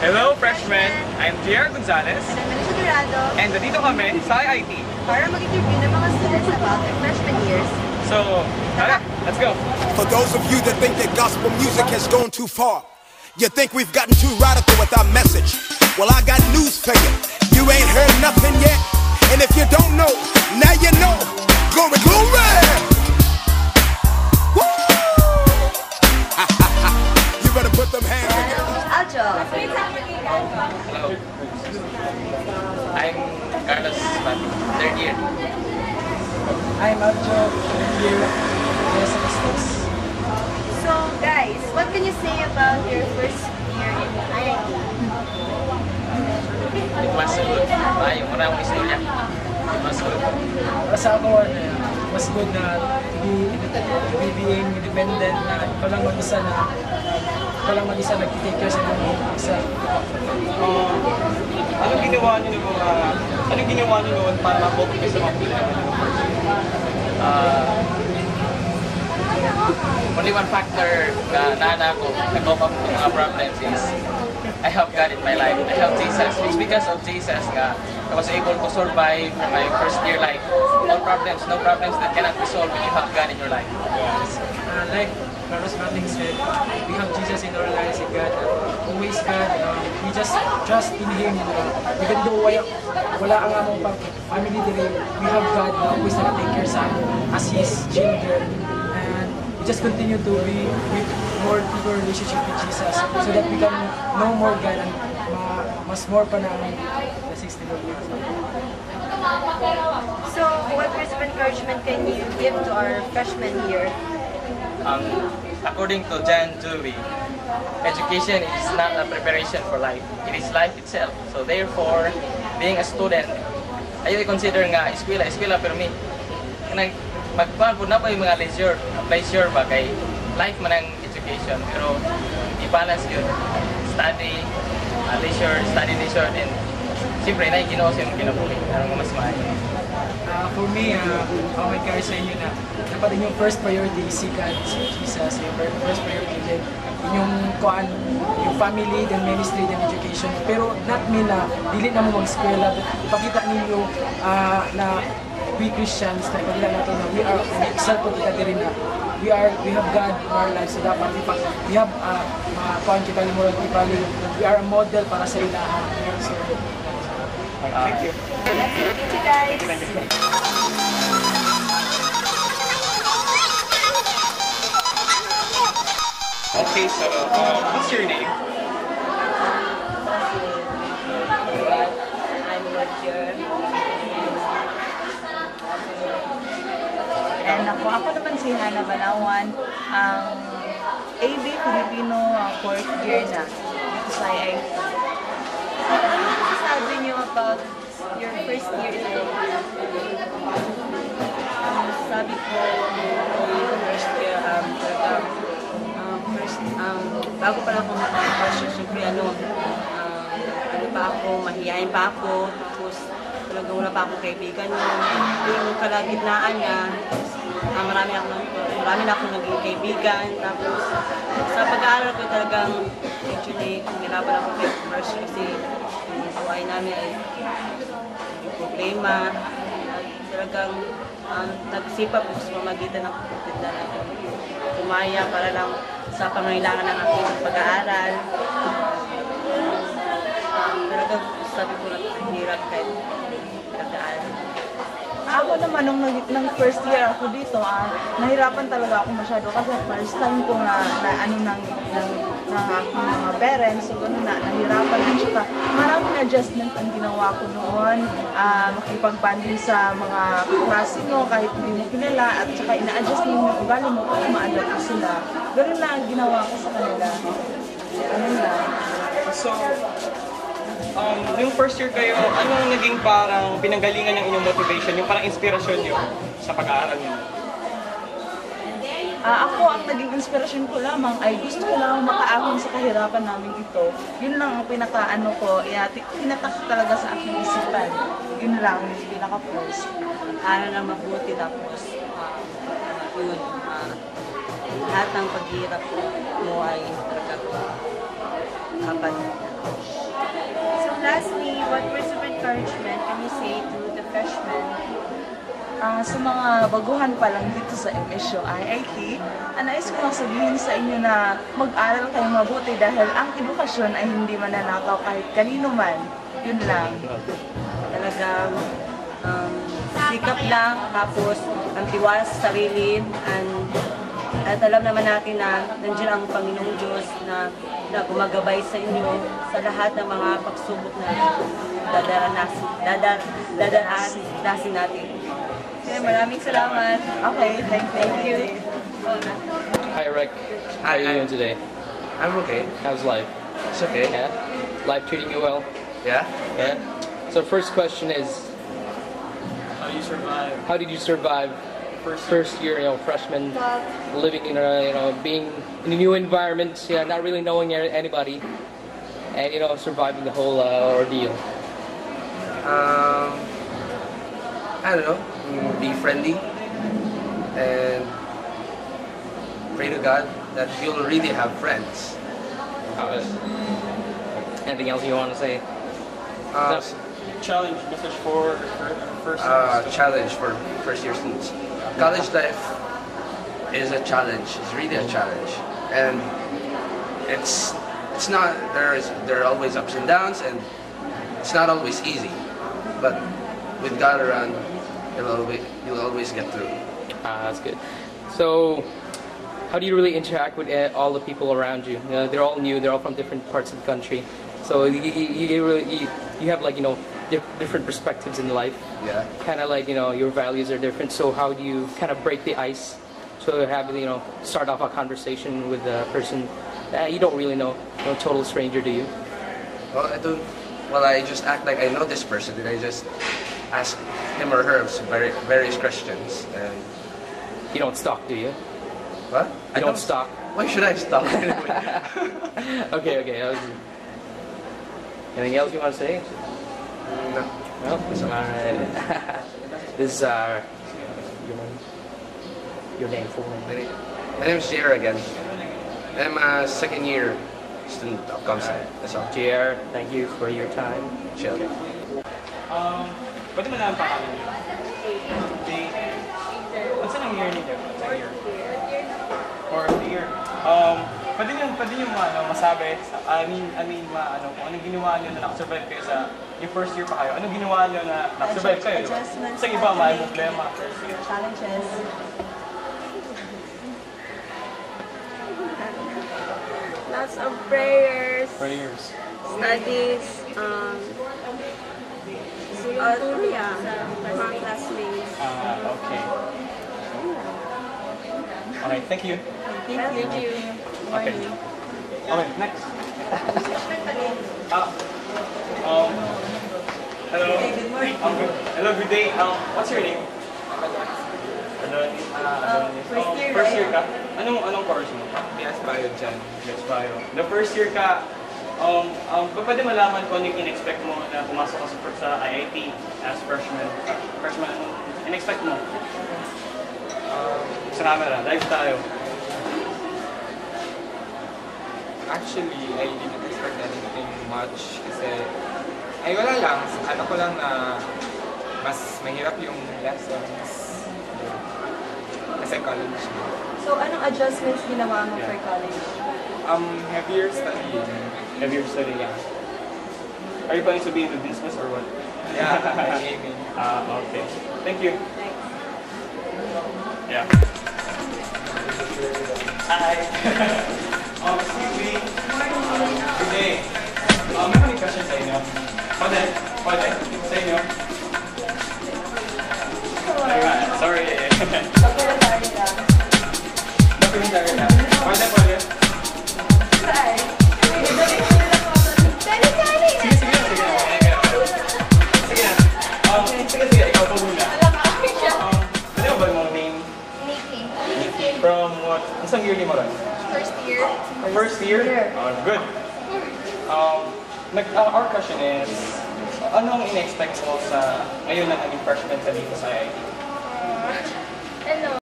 Hello, freshmen! I'm JR Gonzalez. And I'm Melissa Durado. And nandito kami sa IIT. Para mag-interview ng mga students about their freshman years. So, tara, let's go! For those of you that think that gospel music has gone too far, you think we've gotten too radical with our message. Well, I got news for you. You ain't heard nothing yet. And if you don't know, now you know. Glory, glory! Woo! You better put them hands together. Aljo. Hello. I'm Carlos Mati, third year. I'm Aljo, here. Yes, So, guys, what can you say about your first year in IIT? It was good. Yung una kong istorya. It was good. Para sa ako, mas good na to be being independent na ikaw lang mag-isa nag-take care sa mga isa. Anong ginawa niyo noon para ma-cope kayo sa mga problema? Only one factor na nana ko na-cope up ng mga problems is I have God in my life. I have Jesus. It's because of Jesus nga I was able to survive my first year life. No problems that cannot be solved when you have God in your life. Like Carlos Mating said, we have Jesus in our lives, and God, always God, we just trust in Him. Even though wala ang among family dire, we have God na always take care sa amin as His children. And we just continue to be with more deeper relationship with Jesus so that we can know more God and mas more pa na the 60 years. So, what words of encouragement can you give to our freshman year? According to John Dewey, education is not a preparation for life. It is life itself. So therefore, being a student, ayaw i-consider nga eskwela pero magpaan po na po yung mga leisure ba kay life man ang education pero i-balance yun. Study leisure, then siyempre na i-ginoo sa yung kinabuhi. Anong mas maayon? For me, I'll encourage sa inyo na dapat yung first priority is si God, si Jesus, yung first priority din. Yung family, then ministry, then education. Pero not mean na dili na mo mag-eskwela, but ipakita ninyo na we Christians, na ipakita natin na we are, example kita din na we have God in our lives. So dapat we have we are a model para sa ilaha. So, Thank you. Thank you, guys. Okay, so what's your name? I'm Roger. And ako naman si Hana Banawan, ang AB Filipino 4th year na dito sa IIT. Ano sabi niyo about your first year in IIT? Sabi ko, first year, bago pala ako maka-first, siyempre ano pa ako, mahihayin pa ako, tapos talaga wala pa akong kaibigan yung kalagitnaan niya, marami na akong naging kaibigan, tapos sa pag-aaral ko talagang actually, nirapan ako kay first kasi yung buhay namin ay yung problema, talagang nagsipag ko sa pamagitan ng kapatid na tumaya para lang sa pangailangan ng aking pag-aaral. Talagang sabi ko lang, hirap kahit pag-aaral. Ako naman, nung first year ako dito, nahirapan talaga ako masyado kasi first time ko na ano ng aking mga parents, so gano'n nahirapan din siya. Maraming adjustment ang ginawa ko noon, makipag-banding sa mga klase mo kahit hindi mo kilala, at saka ina-adjust mo yung ugali mo para ma-adapt ko sila. Gano'n na ang ginawa ko sa kanila. Ganun lang. So, yung first year kayo, anong naging parang pinanggalingan ng inyong motivation, yung parang inspirasyon nyo sa pag-aaral nyo? Ako, ang naging inspirasyon ko lamang ay gusto ko lang makaahon sa kahirapan namin ito. Yun lang ang pinaka-ano ko, tinatak talaga sa aking isipan. Yun lang, yung pinaka-first. Ano na mabuti tapos lahat ng paghirap mo ay talaga apat. So lastly, what words of encouragement can you say to the freshmen? Sa mga baguhan pa lang dito sa MSU IIT, nais ko lang sabihin sa inyo na mag-aral kayong mabuti dahil ang edukasyon ay hindi mananakaw kahit kanino man. Yun lang. Talagang sikap lang, tapos ang tiwala sa sarili, at alam naman natin na nandiyan ang Panginoong Diyos na gumagabay sa inyo sa lahat ng mga pagsubok na dadanasin natin. Okay, maraming salamat. Okay, thank you. Hi, Rick. How are you doing today? I'm okay. How's life? It's okay. Yeah? Life treating you well? Yeah? Yeah? So first question is, How you survive? how did you survive first year, freshman, living in a, being in a new environment, not really knowing anybody, and, surviving the whole ordeal? I don't know. Be friendly and pray to God that you'll really have friends. Anything else you want to say? Challenge message for first Challenge for first year students. College life is a challenge. It's really a challenge, and it's not. There are always ups and downs, and it's not always easy. But with God around, you'll always get through. That's good. So, how do you really interact with all the people around you? They're all new. They're all from different parts of the country. So you have different perspectives in life. Yeah. Kind of your values are different. So how do you kind of break the ice to have start off a conversation with a person that you don't really know, total stranger to you? Well, I don't. Well, I just act like I know this person, and I just ask him or her various questions. And You don't stalk, do you? what? You don't stalk. Why should I stop? Okay. Anything else you want to say? No. No? Alright. This is your name, full name. My name is JR again. I'm a second year student of ComSci. That's all. JR, thank you for your time. Chill. Pwede mo naman pa kami. What's ang year niyo? Fourth year. Pwede niyo masabi, kung anong ginawa niyo na nakasurvive kayo yung first year pa kayo. Anong ginawa niyo na nakasurvive kayo? Adjustments. Sa iba, may problema. Challenges. Lots of prayers, Prayers. studies, mga classmates. Okay. Okay, thank you. Thank you. Okay. Okay, next. Hello. Good morning. Hello, good day. What's your name? Adonis. First year, ka? Anong course mo? Yes, Bio Jan. Yes, bio. The first year ka, pwede malaman ko anong in-expect mo na pumasok ka sa IIT as freshman. Freshman, anong in-expect mo? Sa camera, live tayo. Actually, I didn't expect anything much kasi wala lang. Ano ko lang na mas mahirap yung lessons kasi college. So, anong adjustments ginawa mo for college? Heavier studying. Heavier study, yeah. Are you planning to be in the business or what? Yeah, I'm aiming. Okay. Thank you. Yeah. Hi. Excuse me. Good day. May mga questions sa inyo. Pwede? Sa inyo? Sorry. Documentary lang. Documentary na. Pwede? Sige. Ikaw pa muna. Ano ba yung name? Nikki. From what? Isang year mo rin? First year. Good. Our question is, anong in-expect mo sa ngayon na naging freshman ka dito sa IIT? Ano?